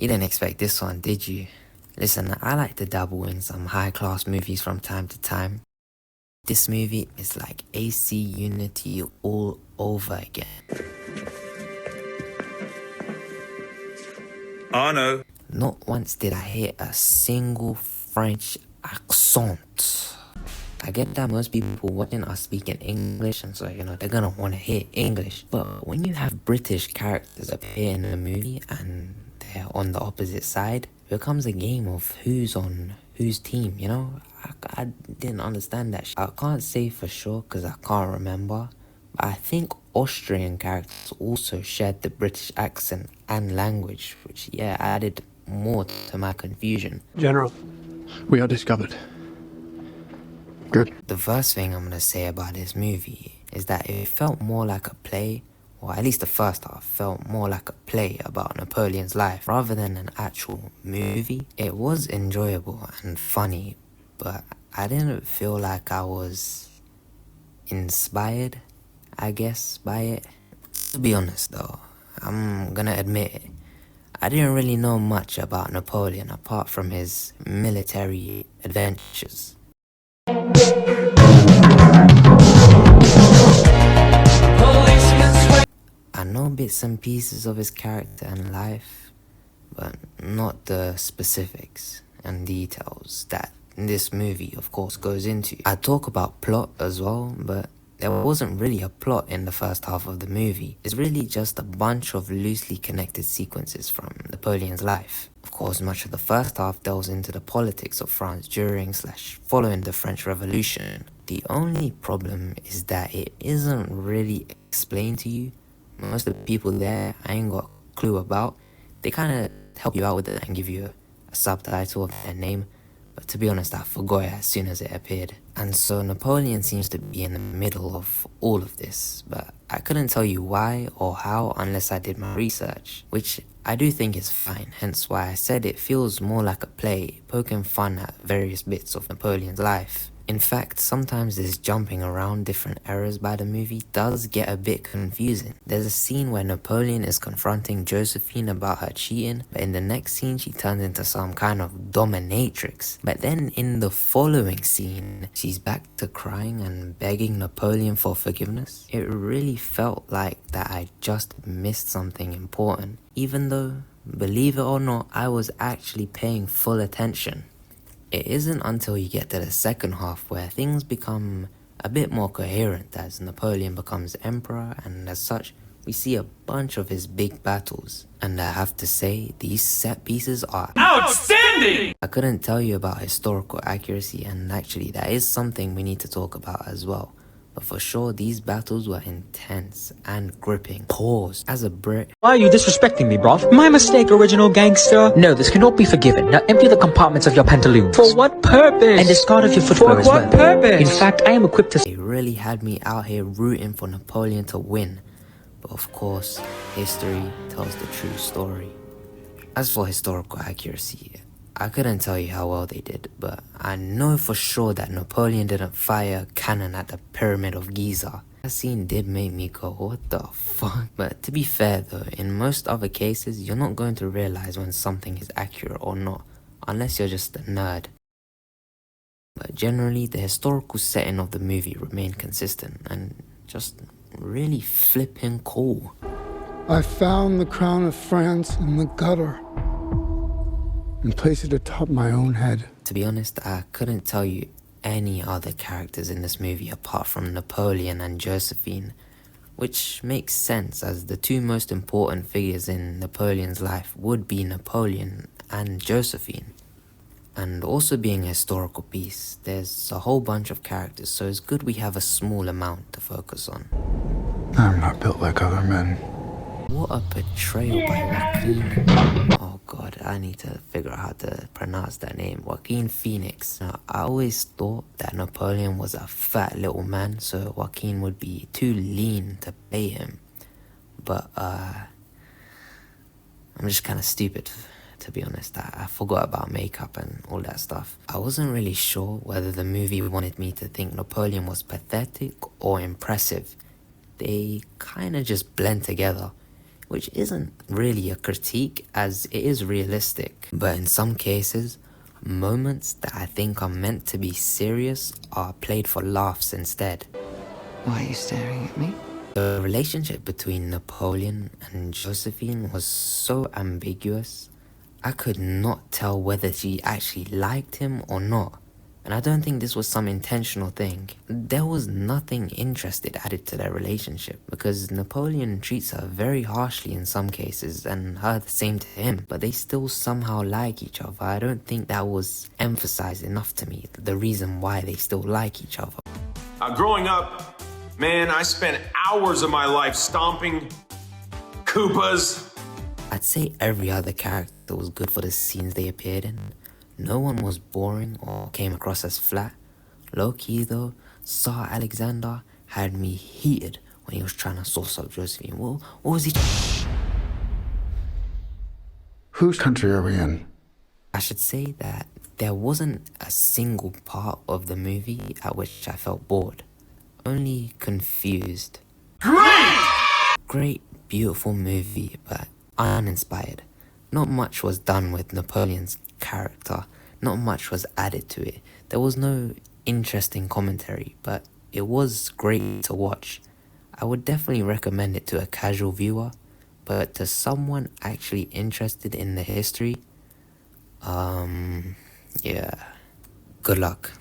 You didn't expect this one, did you? Listen, I like to dabble in some high-class movies from time to time. This movie is like AC Unity all over again. Oh no. Not once did I hear a single French accent. I get that most people watching are speaking English, and so, they're gonna want to hear English. But when you have British characters appear in the movie and they're on the opposite side, it becomes a game of who's on whose team, I didn't understand that. I can't say for sure because I can't remember. But I think Austrian characters also shared the British accent and language, which, added more to my confusion. General, we are discovered. Good. The first thing I'm gonna say about this movie is that it felt more like a play, or at least the first half felt more like a play about Napoleon's life rather than an actual movie. It was enjoyable and funny, but I didn't feel like I was inspired, I guess, by it. To be honest though, I'm gonna admit it, I didn't really know much about Napoleon apart from his military adventures. I know bits and pieces of his character and life, but not the specifics and details that this movie of course goes into. I talk about plot as well, but there wasn't really a plot in the first half of the movie. It's really just a bunch of loosely connected sequences from Napoleon's life. Of course, much of the first half delves into the politics of France during/following the French Revolution. The only problem is that it isn't really explained to you. Most of the people there, I ain't got a clue about. They kind of help you out with it and give you a subtitle of their name. But to be honest, I forgot it as soon as it appeared. And so Napoleon seems to be in the middle of all of this, but I couldn't tell you why or how unless I did my research, which I do think is fine, hence why I said it feels more like a play, poking fun at various bits of Napoleon's life. In fact, sometimes this jumping around different eras by the movie does get a bit confusing. There's a scene where Napoleon is confronting Josephine about her cheating, but in the next scene she turns into some kind of dominatrix. But then in the following scene, she's back to crying and begging Napoleon for forgiveness. It really felt like that I just missed something important, even though, believe it or not, I was actually paying full attention. It isn't until you get to the second half where things become a bit more coherent as Napoleon becomes emperor, and as such, we see a bunch of his big battles. And I have to say, these set pieces are outstanding! I couldn't tell you about historical accuracy, and actually that is something we need to talk about as well. But for sure, these battles were intense and gripping. Pause. As a Brit, why are you disrespecting me, bruv? My mistake, original gangster. No, this cannot be forgiven. Now empty the compartments of your pantaloons. For what purpose? And discard of your footwear as well. For what purpose? In fact, I am equipped to... It really had me out here rooting for Napoleon to win. But of course, history tells the true story. As for historical accuracy, I couldn't tell you how well they did, but I know for sure that Napoleon didn't fire a cannon at the Pyramid of Giza. That scene did make me go, what the fuck? But to be fair though, in most other cases, you're not going to realize when something is accurate or not, unless you're just a nerd. But generally, the historical setting of the movie remained consistent and just really flipping cool. I found the crown of France in the gutter and place it atop my own head. To be honest, I couldn't tell you any other characters in this movie apart from Napoleon and Josephine, which makes sense as the two most important figures in Napoleon's life would be Napoleon and Josephine. And also being a historical piece, there's a whole bunch of characters, so it's good we have a small amount to focus on. I'm not built like other men. What a portrayal by Joaquin. Oh god, I need to figure out how to pronounce that name. Joaquin Phoenix. Now, I always thought that Napoleon was a fat little man, so Joaquin would be too lean to play him. But, I'm just kind of stupid, to be honest. I forgot about makeup and all that stuff. I wasn't really sure whether the movie wanted me to think Napoleon was pathetic or impressive. They kind of just blend together. which isn't really a critique as it is realistic. But in some cases, moments that I think are meant to be serious are played for laughs instead. Why are you staring at me? The relationship between Napoleon and Josephine was so ambiguous. I could not tell whether she actually liked him or not. And I don't think this was some intentional thing. There was nothing interested added to their relationship because Napoleon treats her very harshly in some cases and her the same to him, but they still somehow like each other. I don't think that was emphasized enough to me, the reason why they still like each other. Growing up, man, I spent hours of my life stomping Koopas. I'd say every other character was good for the scenes they appeared in. No one was boring or came across as flat. Low-key though, Tsar Alexander had me heated when he was trying to sauce up Josephine. What was he? Whose country are we in? I should say that there wasn't a single part of the movie at which I felt bored. Only confused. Great, beautiful movie, but uninspired. Not much was done with Napoleon's character. Not much was added to it. There was no interesting commentary, but it was great to watch. I would definitely recommend it to a casual viewer, but to someone actually interested in the history, yeah, good luck.